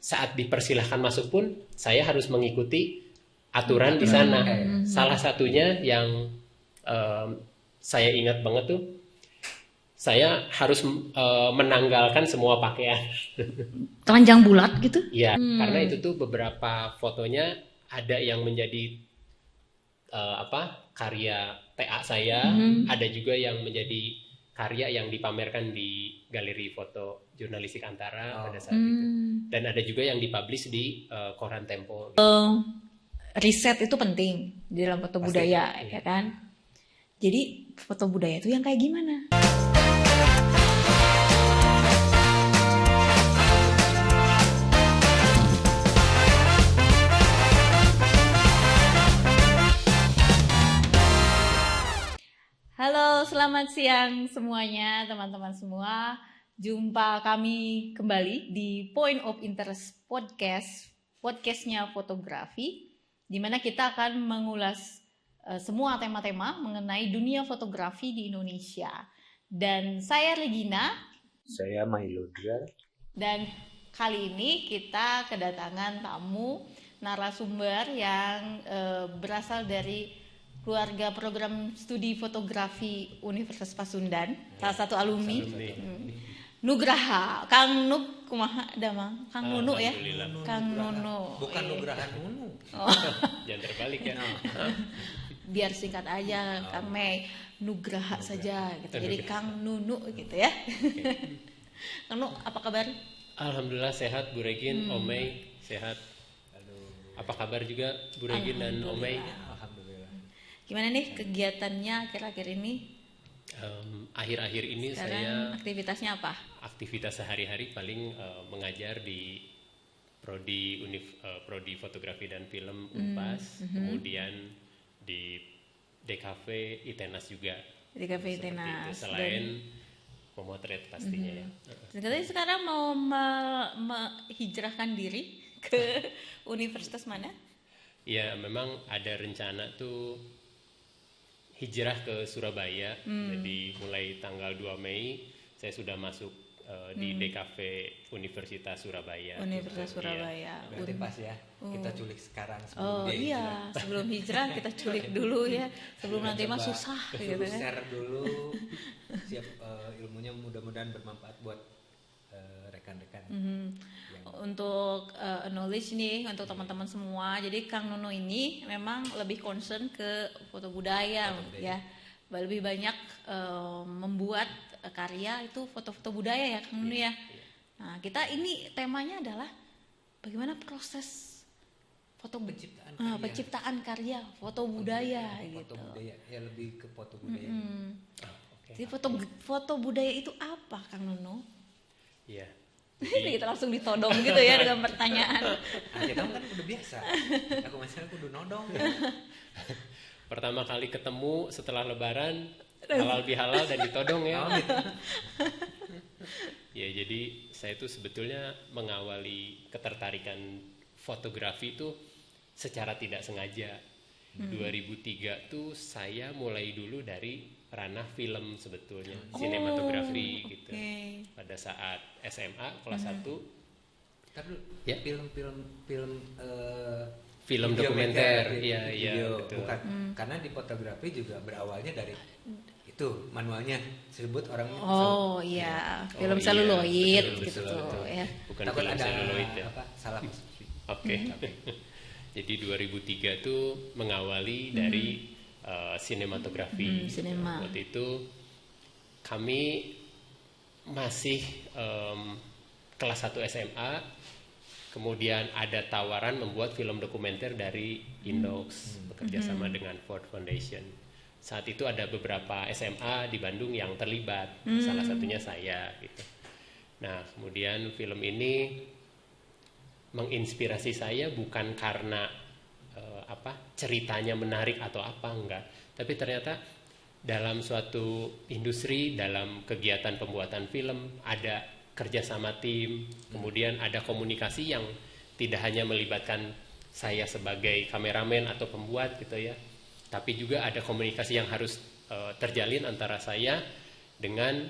saat dipersilahkan masuk pun saya harus mengikuti aturan di sana. Salah satunya yang saya ingat banget tuh, saya harus menanggalkan semua pakaian. Telanjang bulat gitu? Iya, karena itu tuh beberapa fotonya ada yang menjadi karya TA saya, ada juga yang menjadi karya yang dipamerkan di Galeri Foto Jurnalistik Antara pada saat itu, dan ada juga yang dipublish di koran Tempo. Riset itu penting di dalam foto budaya, ya kan? Jadi foto budaya itu yang kayak gimana? Halo, selamat siang semuanya, teman-teman semua. Jumpa kami kembali di Point of Interest podcastnya fotografi, di mana kita akan mengulas semua tema-tema mengenai dunia fotografi di Indonesia. Dan saya Regina. Saya Mailudra. Dan kali ini kita kedatangan tamu narasumber yang berasal dari keluarga program studi fotografi Universitas Pasundan, salah satu alumni. Nugraha, Kang Nuk kumaha damang, Kang Nunu ya, Kang Nunu. Bukan Nugraha Nunu. Oh. Jangan terbalik ya. Biar singkat aja, Kang Mei, Nugraha saja gitu. Jadi Kang Nunu gitu ya. Kang Nuk, apa kabar? Alhamdulillah sehat, Bu Regin, Om Mei sehat. Apa kabar juga Bu Regin dan Om Mei? Alhamdulillah. Gimana nih kegiatannya akhir-akhir ini? Akhir-akhir ini sekarang saya aktivitasnya apa? Aktivitas sehari-hari paling mengajar di prodi fotografi dan film UNPAS, kemudian di DKV ITENAS juga. DKV ITENAS. Selain memotret pastinya ya. Katanya sekarang mau menghijrahkan diri ke universitas mana? Ya, memang ada rencana tuh hijrah ke Surabaya. Jadi mulai tanggal 2 Mei saya sudah masuk di DKV Universitas Surabaya. Universitas Surabaya. Berarti pas ya, kita culik sekarang sebelum hijrah. Sebelum hijrah kita culik dulu ya. Sebelum nanti mah susah gitu kan. Share dulu, siap ilmunya mudah-mudahan bermanfaat buat rekan-rekan. Untuk knowledge nih untuk teman-teman semua. Jadi Kang Nunu ini memang lebih concern ke foto budaya ya. Lebih banyak membuat karya itu foto-foto budaya ya Kang Nunu ya. Nah, kita ini temanya adalah bagaimana proses penciptaan karya foto budaya gitu. Foto budaya ya, lebih ke foto budaya. Jadi foto budaya itu apa Kang Nunu? Iya. Kita langsung ditodong gitu ya dengan pertanyaan. Kita kan udah biasa. Aku masalah kudu nodong. Pertama kali ketemu setelah Lebaran, halal bihalal dan ditodong ya. Ya, jadi saya tuh sebetulnya mengawali ketertarikan fotografi itu secara tidak sengaja. 2003 tuh saya mulai dulu dari ranah film sebetulnya, sinematografi gitu. Pada saat SMA kelas 1. Tapi ya, film dokumenter, iya betul. Bukan, karena di fotografi juga berawalnya dari itu manualnya disebut orangnya. Film seluloid gitu ya. Bukan takut film ada seluloid ya. Salah. Oke. Jadi 2003 tuh mengawali dari sinematografi. Waktu itu kami masih kelas 1 SMA, kemudian ada tawaran membuat film dokumenter dari Indox, bekerja sama dengan Ford Foundation. Saat itu ada beberapa SMA di Bandung yang terlibat, salah satunya saya gitu. Nah, kemudian film ini menginspirasi saya bukan karena ceritanya menarik atau apa, enggak, tapi ternyata dalam suatu industri, dalam kegiatan pembuatan film ada kerjasama tim, kemudian ada komunikasi yang tidak hanya melibatkan saya sebagai kameramen atau pembuat gitu ya, tapi juga ada komunikasi yang harus terjalin antara saya dengan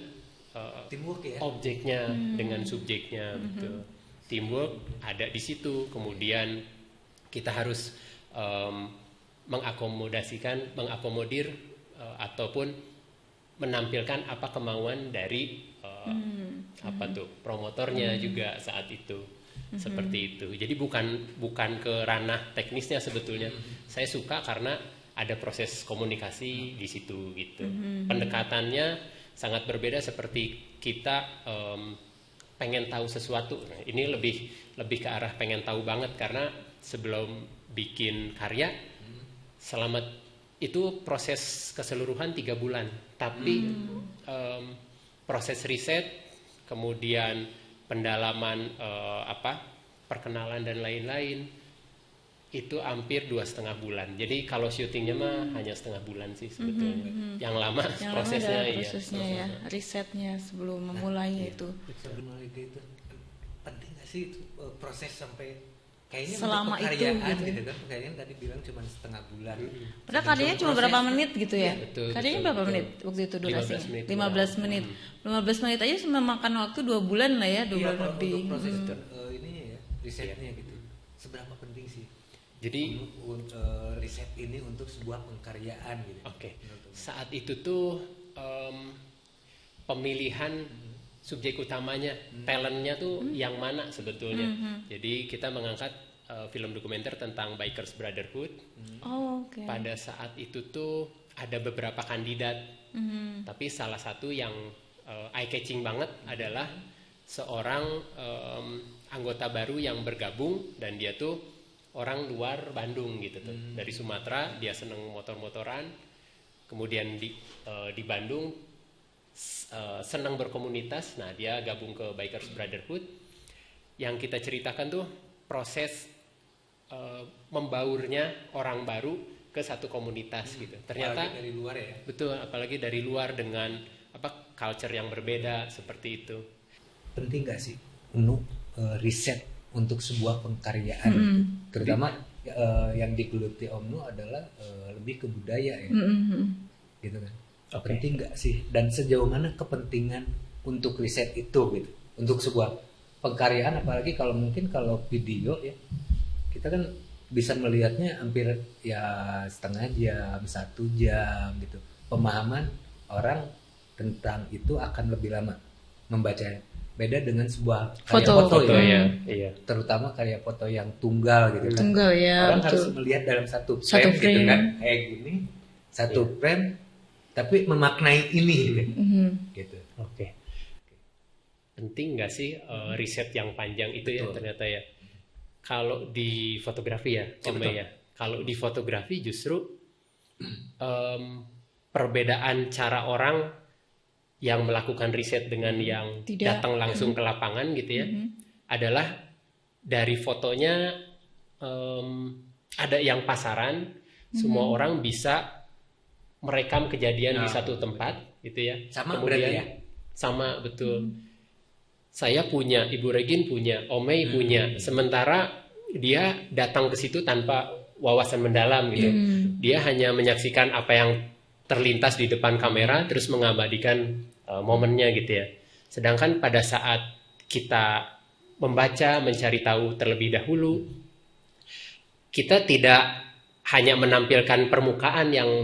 objeknya, dengan subjeknya gitu. teamwork ada di situ. Kemudian kita harus mengakomodir ataupun menampilkan apa kemauan dari promotornya juga saat itu. Seperti itu. Jadi bukan ke ranah teknisnya sebetulnya. Saya suka karena ada proses komunikasi di situ gitu. Pendekatannya sangat berbeda, seperti kita pengen tahu sesuatu. Nah, ini lebih ke arah pengen tahu banget, karena sebelum bikin karya selama itu proses keseluruhan 3 bulan. Tapi proses riset, kemudian pendalaman perkenalan dan lain-lain itu hampir 2,5 bulan. Jadi kalau syutingnya mah hanya setengah bulan sih sebetulnya. Yang lama prosesnya ya, risetnya sebelum memulai itu. Sebelum itu penting nggak sih itu, proses sampai kayaknya selama itu gitu kan, kayaknya tadi bilang cuma setengah bulan. Padahal karyanya cuma berapa menit gitu ya? Karyanya berapa menit waktu itu durasinya? 15 menit. 15 menit aja memakan waktu 2 bulan lah ya, 2 bulan lebih. Untuk proses ininya ya, risetnya gitu. Seberapa penting sih? Jadi riset ini untuk sebuah pengkaryaan gitu. Oke. Saat itu tuh pemilihan subjek utamanya, talentnya tuh yang mana sebetulnya. Jadi kita mengangkat film dokumenter tentang Bikers Brotherhood. Pada saat itu tuh ada beberapa kandidat, tapi salah satu yang eye catching banget adalah seorang anggota baru yang bergabung, dan dia tuh orang luar Bandung gitu tuh, dari Sumatera. Dia seneng motor-motoran, kemudian di Bandung senang berkomunitas. Nah, dia gabung ke Bikers Brotherhood. Yang kita ceritakan tuh proses membaurnya orang baru ke satu komunitas gitu. Ternyata apalagi dari luar ya. Betul, apalagi dari luar dengan culture yang berbeda seperti itu. Penting nggak sih riset untuk sebuah pengkaryaan, terutama yang digeluti Om Nu adalah lebih ke budaya ya, gitu kan. Penting nggak sih, dan sejauh mana kepentingan untuk riset itu gitu, untuk sebuah pengkaryaan, apalagi kalau video ya, kita kan bisa melihatnya hampir ya setengah jam, 1 jam gitu. Pemahaman orang tentang itu akan lebih lama membacanya. Beda dengan sebuah karya foto ya. Iya. Terutama karya foto yang tunggal gitu kan. Tunggal ya. Orang harus melihat dalam satu frame gitu kan. Kayak gini, satu frame tapi memaknai ini gitu. Oke. Penting nggak sih riset yang panjang itu ya ternyata ya. Kalau di fotografi ya, Kalau di fotografi justru perbedaan cara orang yang melakukan riset dengan yang datang langsung ke lapangan gitu ya, adalah dari fotonya ada yang pasaran, semua orang bisa merekam kejadian di satu tempat gitu ya. Sama kemudian ya? Sama betul. Saya punya, Ibu Regin punya, Omei punya, sementara dia datang ke situ tanpa wawasan mendalam gitu. Dia hanya menyaksikan apa yang terlintas di depan kamera, terus mengabadikan momennya gitu ya. Sedangkan pada saat kita membaca, mencari tahu terlebih dahulu, kita tidak hanya menampilkan permukaan yang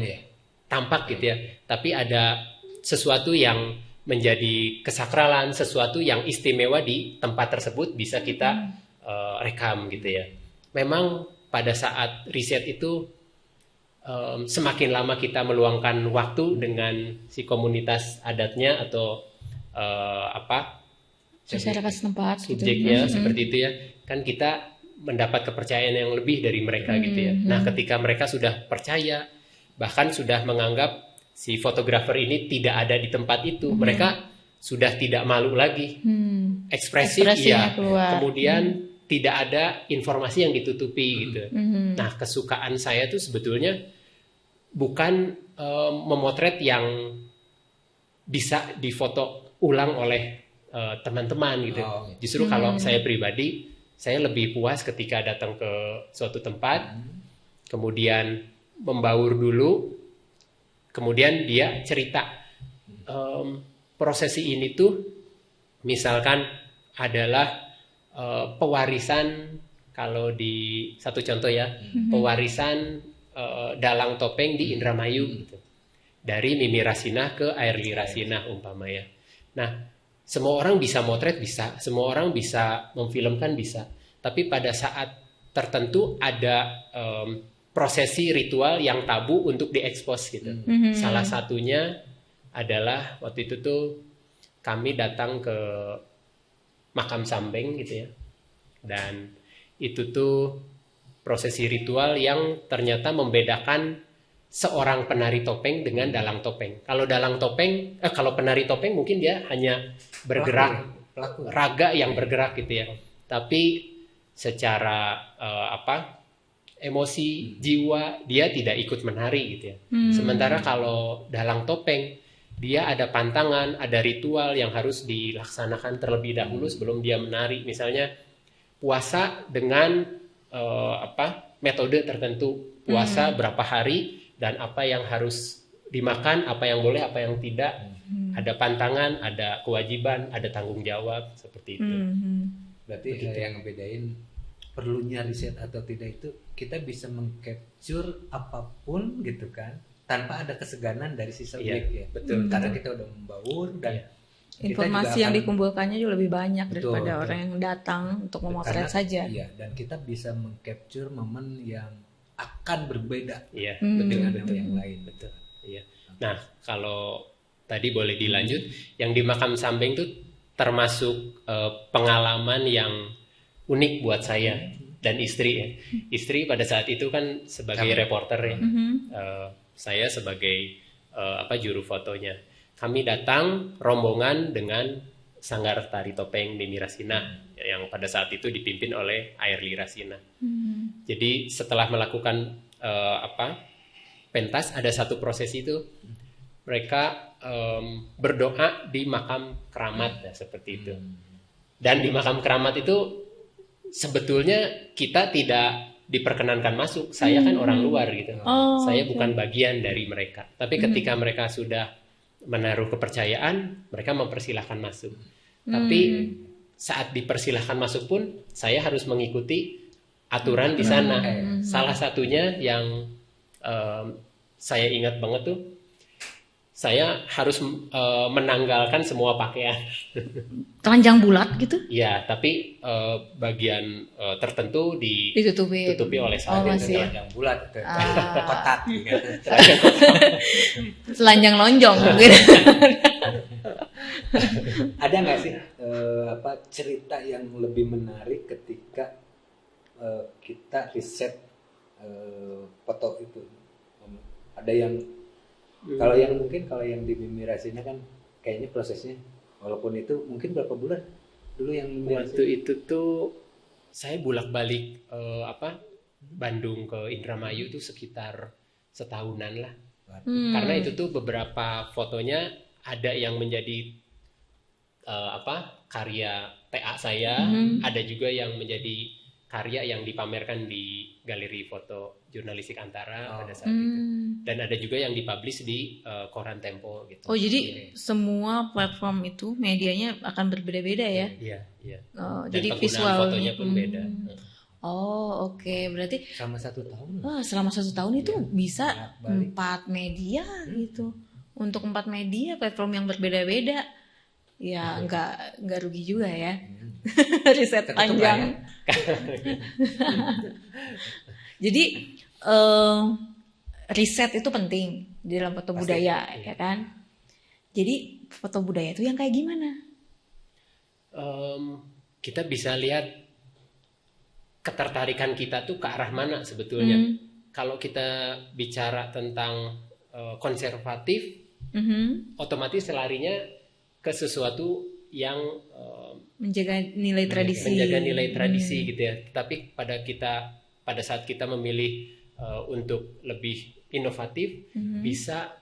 tampak gitu ya, tapi ada sesuatu yang menjadi kesakralan, sesuatu yang istimewa di tempat tersebut bisa kita rekam gitu ya. Memang pada saat riset itu semakin lama kita meluangkan waktu dengan si komunitas adatnya atau masyarakat setempat subjeknya gitu. Seperti itu ya, kan kita mendapat kepercayaan yang lebih dari mereka gitu ya. Nah, ketika mereka sudah percaya, bahkan sudah menganggap si fotografer ini tidak ada di tempat itu, mereka sudah tidak malu lagi, ekspresif ya, kemudian tidak ada informasi yang ditutupi gitu. Nah, kesukaan saya tuh sebetulnya bukan memotret yang bisa difoto ulang oleh teman-teman gitu. Justru kalau saya pribadi, saya lebih puas ketika datang ke suatu tempat, kemudian membaur dulu, kemudian dia cerita. Prosesi ini tuh misalkan adalah pewarisan, kalau di satu contoh ya, pewarisan dalang topeng di Indramayu gitu. Dari Mimi Rasinah ke Airly Rasinah umpama ya. Nah, semua orang bisa motret bisa, semua orang bisa memfilmkan bisa. Tapi pada saat tertentu ada prosesi ritual yang tabu untuk diekspos gitu. Salah satunya adalah waktu itu tuh kami datang ke makam Sambeng gitu ya. Dan itu tuh prosesi ritual yang ternyata membedakan seorang penari topeng dengan dalang topeng. Kalau dalang topeng, kalau penari topeng mungkin dia hanya bergerak, pelaku. Raga yang bergerak gitu ya. Tapi secara emosi, jiwa, dia tidak ikut menari gitu ya. Sementara kalau dalang topeng, dia ada pantangan, ada ritual yang harus dilaksanakan terlebih dahulu sebelum dia menari. Misalnya puasa dengan metode tertentu, puasa berapa hari dan apa yang harus dimakan, apa yang boleh, apa yang tidak. Ada pantangan, ada kewajiban, ada tanggung jawab seperti itu. Berarti yang ngebedain perlunya riset atau tidak itu kita bisa mengcapture apapun gitu kan tanpa ada keseganan dari si subjek ya. Betul. Karena kita udah membaur dan informasi yang dikumpulkannya juga lebih banyak daripada orang yang datang untuk memotret saja. Iya, dan kita bisa mengcapture momen yang akan berbeda dengan yang lain. Betul. Iya. Nah, kalau tadi boleh dilanjut, yang di makam Sambeng itu termasuk pengalaman yang unik buat saya dan istri ya. Istri pada saat itu kan sebagai reporter ya. Saya sebagai juru fotonya. Kami datang rombongan dengan Sanggar Tari Topeng Mimi Rasinah yang pada saat itu dipimpin oleh Airly Rasinah. Jadi setelah melakukan pentas, ada satu proses itu mereka berdoa di makam keramat ya, seperti itu. Dan di makam keramat itu sebetulnya kita tidak diperkenankan masuk. Saya kan orang luar gitu. Saya bukan bagian dari mereka. Tapi ketika mereka sudah menaruh kepercayaan, mereka mempersilahkan masuk. Tapi saat dipersilahkan masuk pun, saya harus mengikuti aturan di sana. Salah satunya yang saya ingat banget tuh, saya harus menanggalkan semua pakaian. Telanjang bulat gitu? Ya, tapi bagian tertentu ditutupi oleh sarung. Telanjang bulat, kotak gitu. Telanjang lonjong gitu. Ada nggak sih cerita yang lebih menarik ketika kita riset foto itu? Ada yang kalau yang di Mimi Rasinah kan kayaknya prosesnya walaupun itu mungkin berapa bulan dulu yang waktu itu tuh saya bolak-balik Bandung ke Indramayu tuh sekitar setahunan lah. Karena itu tuh beberapa fotonya ada yang menjadi karya TA saya, ada juga yang menjadi karya yang dipamerkan di Galeri Foto Jurnalistik Antara pada saat itu. Dan ada juga yang dipublish di koran Tempo gitu. Oh, jadi semua platform itu medianya akan berbeda-beda ya? Iya. Jadi visual fotonya pun beda. Oh, oke. Berarti selama 1 tahun. Wah, selama 1 tahun itu bisa 4 media gitu. Untuk 4 media platform yang berbeda-beda. Ya, enggak rugi juga ya. Riset panjang. Jadi riset itu penting di dalam foto budaya, ya kan? Jadi foto budaya itu yang kayak gimana? Kita bisa lihat ketertarikan kita tuh ke arah mana sebetulnya. Kalau kita bicara tentang konservatif, otomatis larinya ke sesuatu yang menjaga nilai tradisi gitu ya. Tapi pada saat kita memilih untuk lebih inovatif, bisa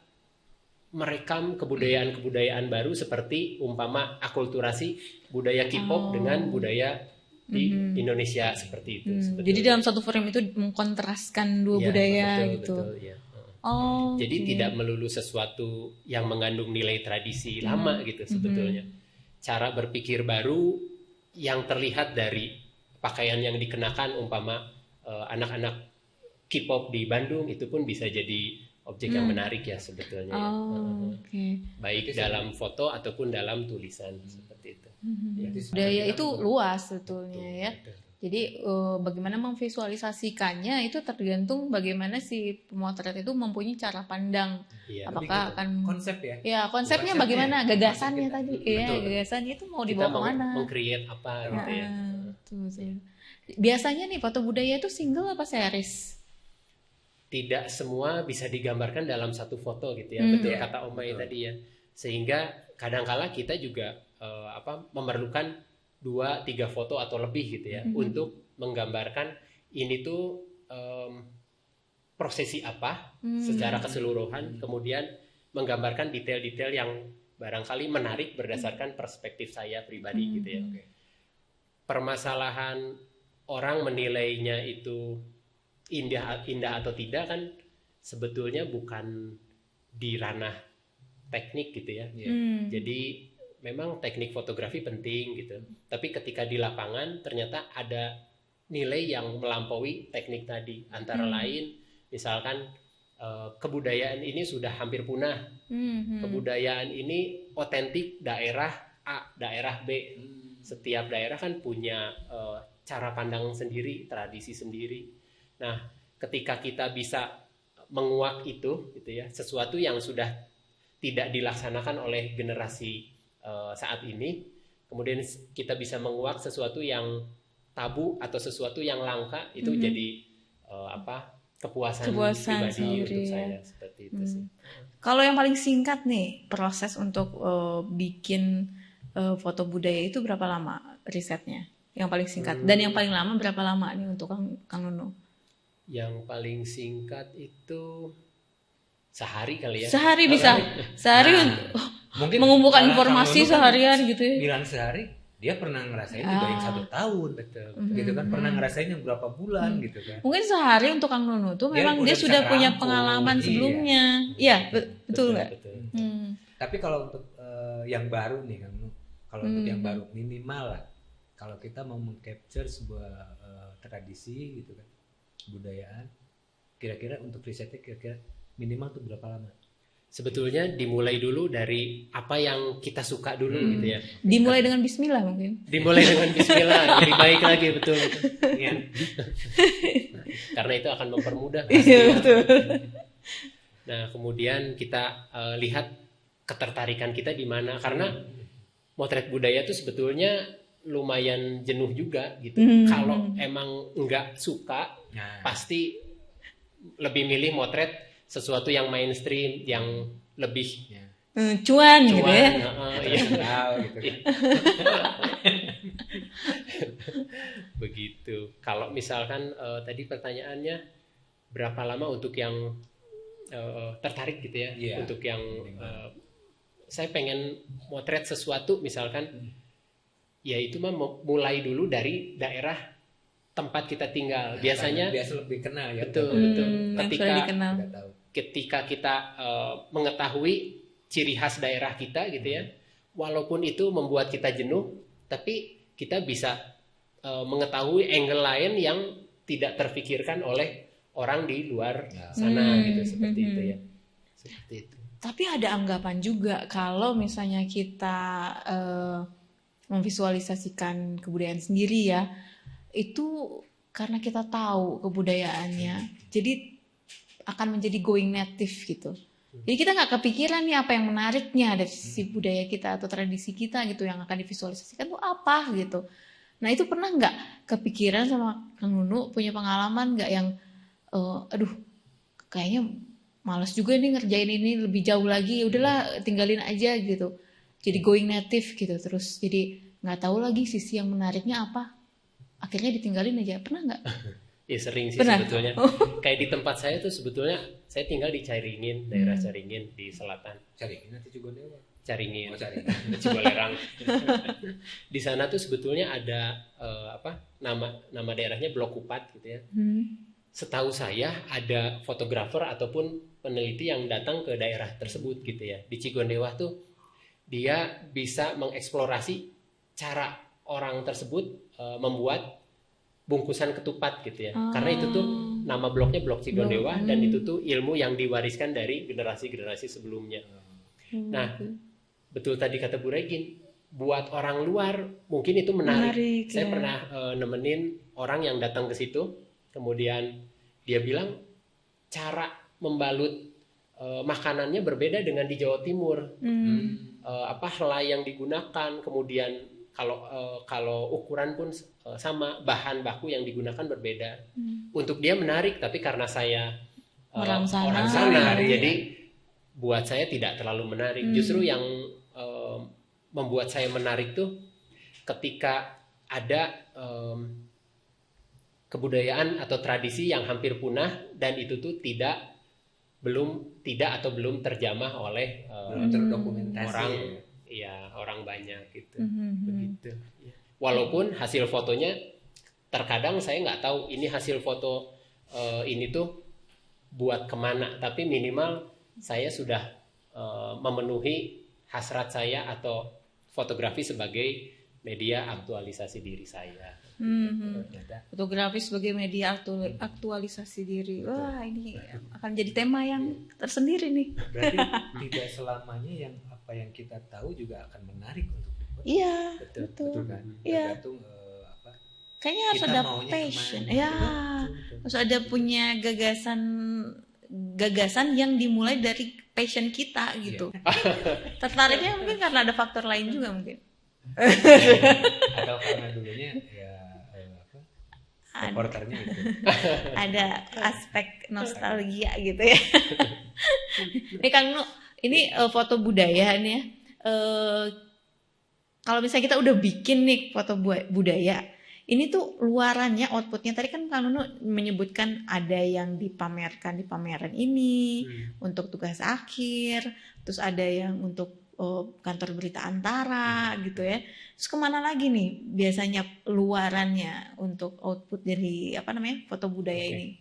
merekam kebudayaan baru seperti umpama akulturasi budaya K-pop dengan budaya di Indonesia seperti itu. Jadi dalam satu frame itu mengkontraskan dua budaya gitu. Betul, ya. Jadi tidak melulu sesuatu yang mengandung nilai tradisi lama gitu sebetulnya. Cara berpikir baru yang terlihat dari pakaian yang dikenakan, umpama anak-anak K-pop di Bandung itu pun bisa jadi objek yang menarik ya sebetulnya. Okay. Baik dalam foto ataupun dalam tulisan seperti itu. Ya. Budaya itu luas sebetulnya ya. Betul. Jadi bagaimana memvisualisasikannya itu tergantung bagaimana si pemotret itu mempunyai cara pandang. Iya, apakah akan konsep ya? Ya, konsepnya bagaimana? Gagasannya tadi. Iya, gagasannya itu mau dibawa kemana? Meng-create apa gitu ya. Betul. Biasanya nih foto budaya itu single apa series? Tidak semua bisa digambarkan dalam satu foto gitu ya. Betul kata Om Mai tadi ya. Sehingga kadang-kala kita juga memerlukan 2-3 foto atau lebih gitu ya untuk menggambarkan ini tuh prosesi apa secara keseluruhan, kemudian menggambarkan detail-detail yang barangkali menarik berdasarkan perspektif saya pribadi gitu ya. Permasalahan orang menilainya itu indah atau tidak kan sebetulnya bukan di ranah teknik gitu ya. Jadi memang teknik fotografi penting gitu. Tapi ketika di lapangan ternyata ada nilai yang melampaui teknik tadi. Antara lain misalkan kebudayaan ini sudah hampir punah. Kebudayaan ini otentik daerah A, daerah B. Setiap daerah kan punya cara pandang sendiri, tradisi sendiri. Nah, ketika kita bisa menguak itu gitu ya, sesuatu yang sudah tidak dilaksanakan oleh generasi saat ini, kemudian kita bisa menguak sesuatu yang tabu atau sesuatu yang langka, itu jadi kepuasan pribadi sendiri, untuk saya seperti itu sih. Kalau yang paling singkat nih proses untuk bikin foto budaya itu berapa lama risetnya? Yang paling singkat dan yang paling lama berapa lama nih untuk Kang Nunu? Yang paling singkat itu sehari kali ya. Sehari bisa. Sehari mungkin mengumpulkan informasi seharian gitu ya. Bilang sehari, dia pernah ngerasain juga yang 1 tahun, betul. Gitu kan, pernah ngerasain yang berapa bulan gitu kan. Mungkin sehari untuk Kang Nunu tuh memang dia sudah punya pengalaman sebelumnya. Iya, betul nggak? Tapi kalau untuk yang baru nih Kang Nunu, kalau untuk yang baru minimal lah, kalau kita mau meng-capture sebuah tradisi gitu kan, budayaan, kira-kira untuk risetnya kira-kira minimal tuh berapa lama? Sebetulnya dimulai dulu dari apa yang kita suka dulu gitu ya. Dimulai dengan bismillah mungkin. Dimulai dengan bismillah, lebih baik lagi betul. Ya. Karena itu akan mempermudah. Iya betul. Nah, kemudian kita lihat ketertarikan kita di mana, karena motret budaya itu sebetulnya lumayan jenuh juga gitu. Kalau emang nggak suka, pasti lebih milih motret sesuatu yang mainstream, yang lebih cuan gitu ya. Gitu. Begitu. Kalau misalkan tadi pertanyaannya berapa lama untuk yang tertarik gitu ya, untuk yang saya pengen motret sesuatu misalkan, ya itu mah mulai dulu dari daerah tempat kita tinggal. Biasanya biasa lebih kenal ya. Betul. Ketika kita mengetahui ciri khas daerah kita gitu ya, walaupun itu membuat kita jenuh, tapi kita bisa mengetahui angle lain yang tidak terpikirkan oleh orang di luar sana gitu, seperti itu ya. Seperti itu. Tapi ada anggapan juga kalau misalnya kita memvisualisasikan kebudayaan sendiri ya, itu karena kita tahu kebudayaannya, jadi akan menjadi going native gitu. Jadi kita nggak kepikiran nih apa yang menariknya dari sisi budaya kita atau tradisi kita gitu yang akan divisualisasikan tuh apa gitu. Nah itu pernah nggak kepikiran sama Kang Nunu, punya pengalaman nggak yang aduh kayaknya malas juga nih ngerjain ini lebih jauh lagi, udahlah tinggalin aja gitu. Jadi going native gitu terus, jadi nggak tahu lagi sisi yang menariknya apa. Akhirnya ditinggalin aja, pernah nggak? Ya sering sih sebetulnya. Kayak di tempat saya tuh sebetulnya saya tinggal di Caringin, daerah Caringin di selatan. Caringin atau Cigondewa? Caringin, Cibolerang. Di sana tuh sebetulnya ada nama daerahnya Blok Kupat gitu ya. Setahu saya ada fotografer ataupun peneliti yang datang ke daerah tersebut gitu ya. Di Cigondewa tuh dia bisa mengeksplorasi cara orang tersebut membuat bungkusan ketupat gitu ya. Karena itu tuh nama blognya Blog Cigondewa dan itu tuh ilmu yang diwariskan dari generasi-generasi sebelumnya. Nah, betul tadi kata Bu Regin, buat orang luar mungkin itu menarik. Saya pernah nemenin orang yang datang ke situ, kemudian dia bilang cara membalut makanannya berbeda dengan di Jawa Timur. Helai yang digunakan, kemudian kalau ukuran pun sama, bahan baku yang digunakan berbeda. Untuk dia menarik, tapi karena saya orang sana, jadi buat saya tidak terlalu menarik. Justru yang membuat saya menarik tuh ketika ada kebudayaan atau tradisi yang hampir punah dan itu tuh belum terjamah oleh terdokumentasi orang banyak gitu. Begitu. Walaupun hasil fotonya terkadang saya nggak tahu ini hasil foto ini tuh buat kemana, tapi minimal saya sudah memenuhi hasrat saya atau fotografi sebagai media aktualisasi diri saya. Fotografi sebagai media aktualisasi diri. Wah, ini akan jadi tema yang tersendiri nih. Berarti tidak selamanya yang apa yang kita tahu juga akan menarik untuk dibuat. Iya, betul kan? Iya. Tergantung kayaknya harus ada passion. Ya, harus ada punya gagasan yang dimulai dari passion kita gitu. Tertariknya mungkin karena ada faktor lain juga mungkin. Atau karena dulunya reporternya itu. Ada aspek nostalgia gitu ya. Ini Kang Nu, ini foto budaya nih ya. Kalau misalnya kita udah bikin nih foto budaya, ini tuh luarannya, outputnya tadi kan Kang Nunu menyebutkan ada yang dipamerkan di pameran ini untuk tugas akhir, terus ada yang untuk kantor berita antara gitu ya. Terus kemana lagi nih biasanya luarannya untuk output dari foto budaya ini?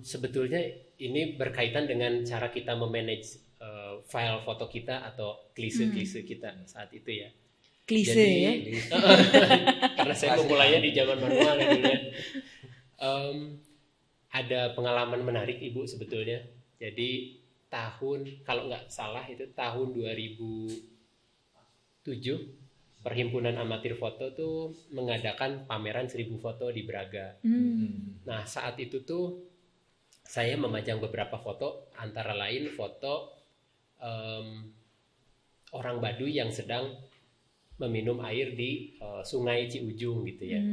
Sebetulnya ini berkaitan dengan cara kita memanage file foto kita atau klise-klise kita saat itu ya. Klise ya? Karena saya memulainya di zaman manual ya. Ada pengalaman menarik Ibu sebetulnya. Jadi kalau nggak salah itu tahun 2007 Perhimpunan Amatir Foto tuh mengadakan pameran 1000 foto di Braga. Nah saat itu tuh saya memajang beberapa foto, antara lain foto orang Baduy yang sedang meminum air di Sungai Ciujung gitu ya.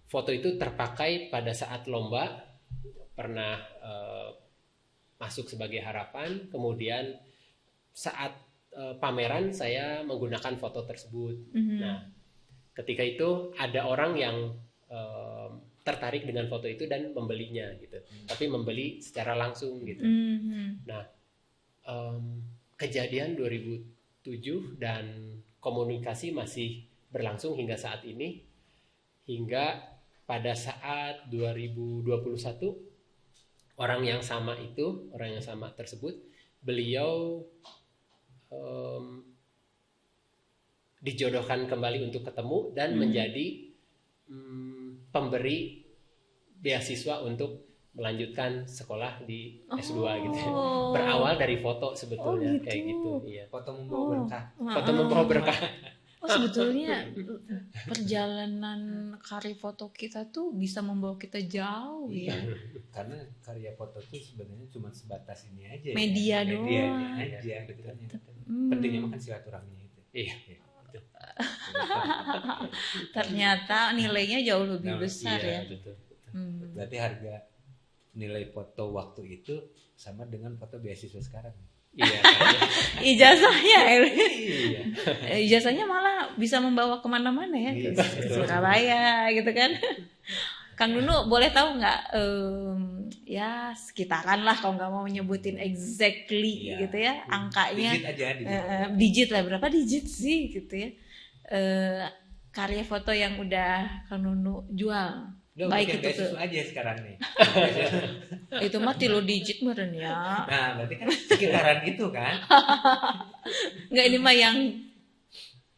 Foto itu terpakai pada saat lomba, pernah masuk sebagai harapan, kemudian saat pameran saya menggunakan foto tersebut. Nah, ketika itu ada orang yang tertarik dengan foto itu dan membelinya gitu. Tapi membeli secara langsung gitu. Nah, kejadian 2007 dan komunikasi masih berlangsung hingga saat ini. Hingga pada saat 2021 orang yang sama tersebut, beliau dijodohkan kembali untuk ketemu dan menjadi pemberi beasiswa untuk melanjutkan sekolah di S2 gitu. Berawal dari foto sebetulnya gitu. Kayak gitu. Iya. Foto membawa berkah. Foto membawa berkah. Sebetulnya perjalanan karya foto kita tuh bisa membawa kita jauh ya. Karena karya foto tuh sebenarnya cuma sebatas ini aja. Media ya. doang. Medianya aja betulnya. Pentingnya makan silaturahmi itu. Iya. Ternyata nilainya jauh lebih besar ya. Betul. Berarti harga nilai foto waktu itu sama dengan foto beasiswa sekarang. Iya. Ijazahnya, iya. Ijazahnya malah bisa membawa kemana-mana ya, ke Surabaya gitu kan. Kang Nunu boleh tahu nggak? Ya sekitaran lah, kalau nggak mau nyebutin exactly gitu ya angkanya. Digit aja. Digit lah, berapa digit sih gitu ya? Karya foto yang udah Kang Nunu jual. Udah, baik itu tuh aja sekarang nih. Itu mah 3 digit meren ya. Nah berarti kan sekitaran gitu kan. Nggak, ini mah yang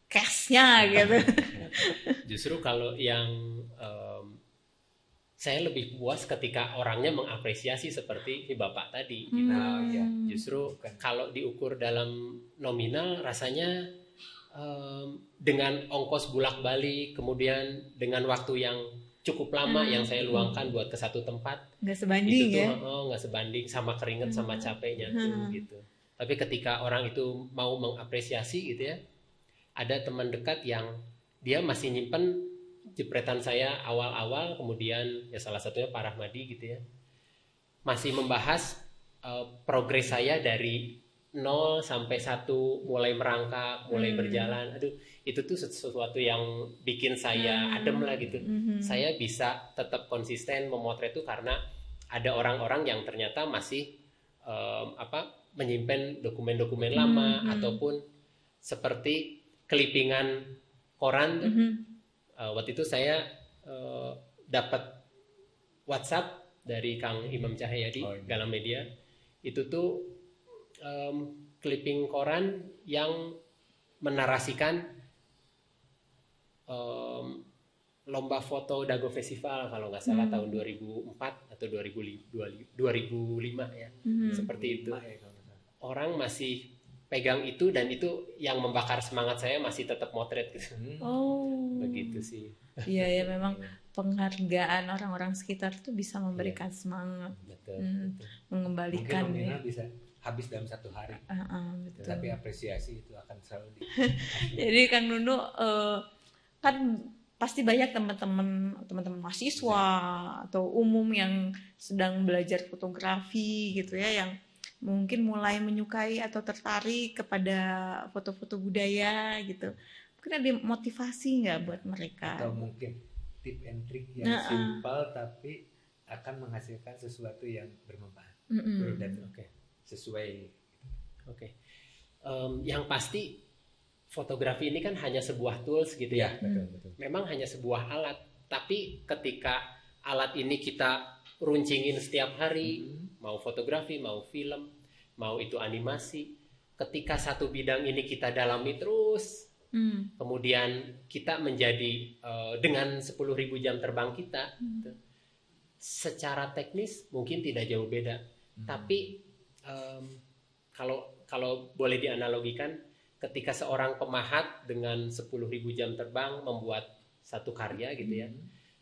cashnya gitu. Justru kalau yang saya lebih puas ketika orangnya mengapresiasi seperti Bapak tadi. Gitu. Ya. Justru kalau diukur dalam nominal rasanya dengan ongkos bolak-balik, kemudian dengan waktu yang cukup lama yang saya luangkan buat ke satu tempat, nggak sebanding itu ya? Nggak sebanding sama keringet sama capeknya tuh gitu. Tapi ketika orang itu mau mengapresiasi gitu ya, ada teman dekat yang dia masih nyimpen jepretan saya awal-awal, kemudian ya salah satunya Pak Rahmadi gitu ya, masih membahas progres saya dari 0 sampai 1, mulai merangkak, mulai berjalan. Aduh, itu tuh sesuatu yang bikin saya adem lah gitu. Saya bisa tetap konsisten memotret itu karena ada orang-orang yang ternyata masih menyimpan dokumen-dokumen lama ataupun seperti clippingan koran. Waktu itu saya dapat WhatsApp dari Kang Imam Cahyadi dalam media. Itu tuh clipping koran yang menarasikan lomba foto Dago Festival kalau nggak salah tahun 2004 atau 2005 ya. Seperti itu. Orang masih pegang itu dan itu yang membakar semangat saya masih tetap motret gitu. Begitu sih. Iya ya, memang penghargaan orang-orang sekitar tuh bisa memberikan semangat. Betul. Mengembalikan mungkin ya. bisa habis dalam 1 hari. Betul. Tapi apresiasi itu akan selalu Jadi Kang Nunu kan pasti banyak teman-teman mahasiswa atau umum yang sedang belajar fotografi gitu ya, yang mungkin mulai menyukai atau tertarik kepada foto-foto budaya gitu. Mungkin ada motivasi nggak buat mereka? Atau mungkin tip and trick yang simpel tapi akan menghasilkan sesuatu yang bermanfaat. Dan sesuai. Yang pasti fotografi ini kan hanya sebuah tools gitu ya. Betul. Memang hanya sebuah alat, tapi ketika alat ini kita runcingin setiap hari, mau fotografi, mau film, mau itu animasi, ketika satu bidang ini kita dalami terus, kemudian kita menjadi dengan 10.000 jam terbang kita, secara teknis mungkin tidak jauh beda, tapi kalau boleh dianalogikan, ketika seorang pemahat dengan 10.000 jam terbang membuat satu karya gitu ya,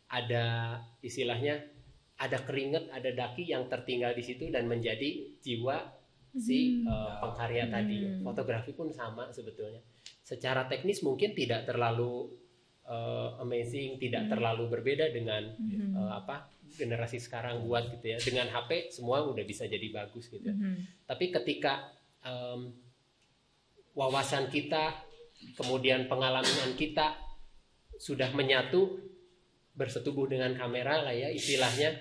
ada istilahnya, ada keringat, ada daki yang tertinggal di situ dan menjadi jiwa si pengkarya tadi. Fotografi pun sama sebetulnya. Secara teknis mungkin tidak terlalu amazing, tidak terlalu berbeda dengan generasi sekarang buat gitu ya. Dengan HP semua udah bisa jadi bagus gitu. Tapi ketika wawasan kita, kemudian pengalaman kita sudah menyatu, bersetubuh dengan kamera lah ya istilahnya,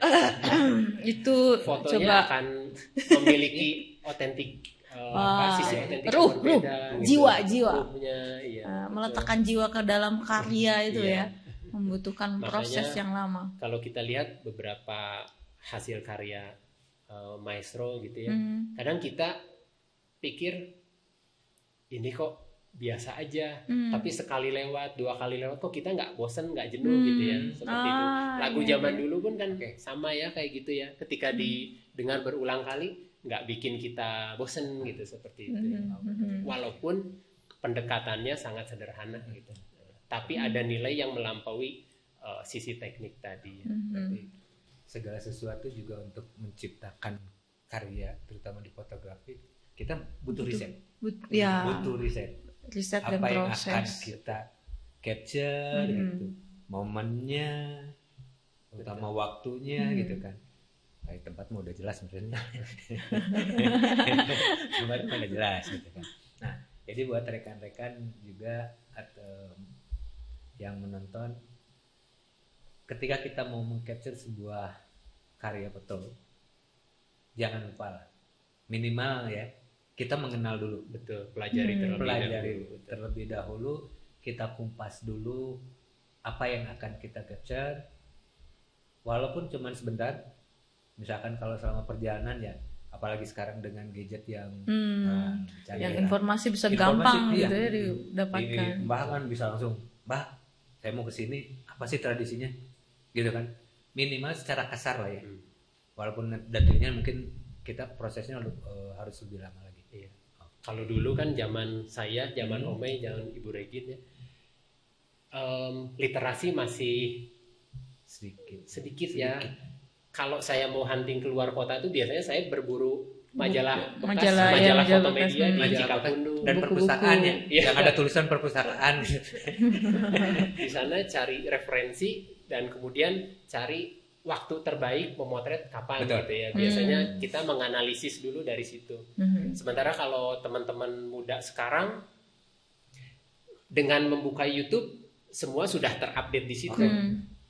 itu fotonya akan memiliki otentik, sisi otentik berbeda, jiwa ya, meletakkan jiwa ke dalam karya itu ya, membutuhkan proses makanya, yang lama. Kalau kita lihat beberapa hasil karya maestro gitu ya, kadang kita pikir ini kok biasa aja, tapi sekali lewat, 2 kali lewat kok kita nggak bosen, nggak jenuh gitu ya, seperti itu. Lagu zaman dulu pun kan sama ya kayak gitu ya, ketika didengar berulang kali nggak bikin kita bosen gitu, seperti itu. Walaupun pendekatannya sangat sederhana gitu, tapi ada nilai yang melampaui sisi teknik tadi. Berarti segala sesuatu juga untuk menciptakan karya, terutama di fotografi, kita butuh riset. Butuh riset dan apa yang proses. akan kita capture gitu, momennya, terutama waktunya gitu kan. Kayak tempat mau udah jelas sebenarnya. Kemarin udah jelas gitu kan. Nah, jadi buat rekan-rekan juga atau yang menonton, ketika kita mau mengcapture sebuah karya foto, jangan lupa lah, minimal ya, kita mengenal dulu. Betul, pelajari terlebih dahulu, kita kumpas dulu apa yang akan kita capture, walaupun cuma sebentar. Misalkan kalau selama perjalanan ya apalagi sekarang dengan gadget yang yang informasi bisa gampang iya, gitu ya didapatkan. Mbah kan bisa langsung, Mbah saya mau kesini, apa sih tradisinya, gitu kan, minimal secara kasar lah ya, walaupun detailnya mungkin kita prosesnya harus lebih lama lagi. Iya. Kalau dulu kan zaman saya, zaman Omei, zaman Ibu Regin ya, literasi masih sedikit ya. Kalau saya mau hunting keluar kota itu biasanya saya berburu majalah foto media di Cikapundung dan perpustakaan ya, yang ada tulisan perpustakaan. Di sana cari referensi dan kemudian cari waktu terbaik memotret kapan. Betul. Gitu ya. Biasanya kita menganalisis dulu dari situ. Sementara kalau teman-teman muda sekarang dengan membuka YouTube semua sudah terupdate di situ.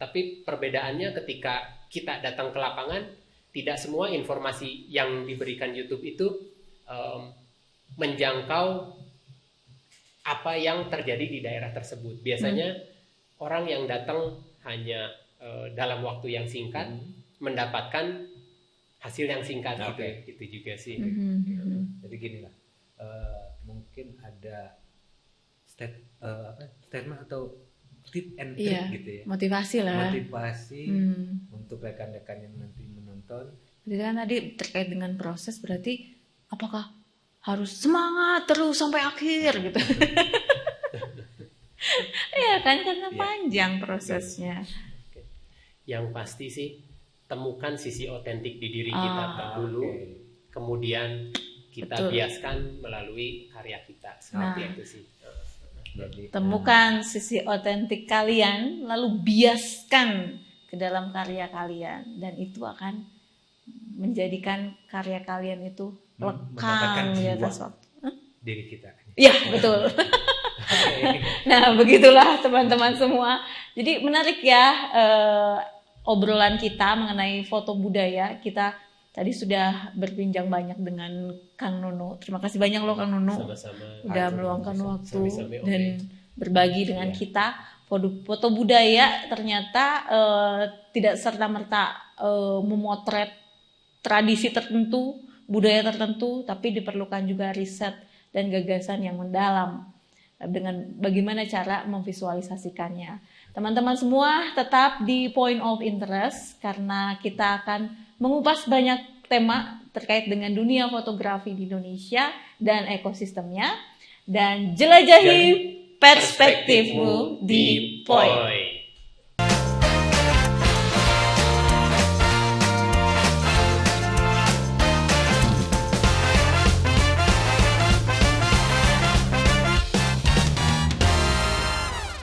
Tapi perbedaannya ketika kita datang ke lapangan, tidak semua informasi yang diberikan YouTube itu menjangkau apa yang terjadi di daerah tersebut. Biasanya orang yang datang hanya dalam waktu yang singkat mendapatkan hasil yang singkat gitu juga sih. Jadi gini lah, mungkin ada statement atau tip and trick gitu ya, motivasi untuk rekan-rekan yang nanti menonton. Jadi kan tadi terkait dengan proses, berarti apakah harus semangat terus sampai akhir gitu? Iya kan, karena panjang prosesnya. Yang pasti sih temukan sisi otentik di diri kita dulu, kemudian kita biaskan melalui karya kita. Seperti itu sih. Jadi, temukan sisi otentik kalian, lalu biaskan ke dalam karya kalian, dan itu akan menjadikan karya kalian itu lekang di atas waktu. Diri kita. Ya, betul. Nah, begitulah teman-teman semua. Jadi menarik ya obrolan kita mengenai foto budaya. Kita tadi sudah berbincang banyak dengan Kang Nunu. Terima kasih banyak loh Kang Nunu. Sama-sama. Udah meluangkan waktu dan berbagi dengan kita. Foto budaya ternyata tidak serta-merta memotret tradisi tertentu, budaya tertentu, tapi diperlukan juga riset dan gagasan yang mendalam dengan bagaimana cara memvisualisasikannya. Teman-teman semua tetap di Point of Interest karena kita akan mengupas banyak tema terkait dengan dunia fotografi di Indonesia dan ekosistemnya, dan jelajahi perspektifmu di Point.